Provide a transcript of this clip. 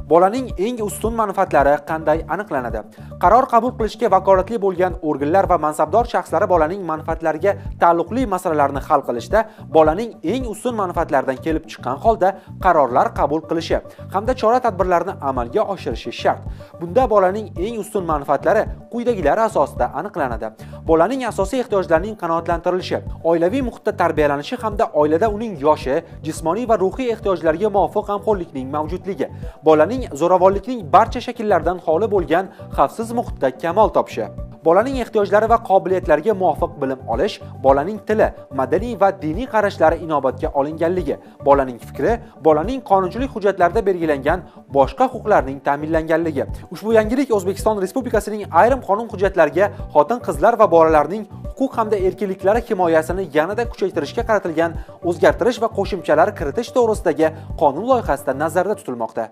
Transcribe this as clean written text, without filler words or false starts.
Bolaning eng ustun manfaatlari qanday aniqlanadi? Qaror qabul qilishga vakolatli bo'lgan organlar va mansabdor shaxslari bolaning manfaatlariga taalluqli masalalarni hal qilishda bolaning eng ustun manfaatlaridan kelib chiqqan holda qarorlar qabul qilishi hamda chora-tadbirlarni amalga oshirishi shart. Bunda bolaning eng ustun manfaatlari quyidagilar asosida aniqlanadi. Bolaning asosiy ehtiyojlarining qanoatlantirilishi, oilaviy muhitda tarbiyalanishi hamda oilada uning yoshi, jismoniy va ruhiy ehtiyojlariga muvofiq g'amxo'rlikning mavjudligi, bolaning zo'ravonlikning barcha shakllaridan xoli bo'lgan xavfsiz muhitda kamol topishi, bolaning ehtiyojlari va qobiliyatlariga muvofiq bilim olish, bolaning tili, madaniy va diniy qarashlari inobatga olinganligi, bolaning fikri, bolaning qonunchilik hujjatlarida belgilangan boshqa huquqlarning ta'minlanganligi. Ushbu yangilik O'zbekiston Respublikasining ayrim qonun hujjatlariga xotin-qizlar va bolalarning huquq hamda erkinliklari himoyasini yanada kuchaytirishga qaratilgan o'zgartirish va qo'shimchalar kiritish to'g'risidagi qonun loyihasida nazarda tutilmoqda.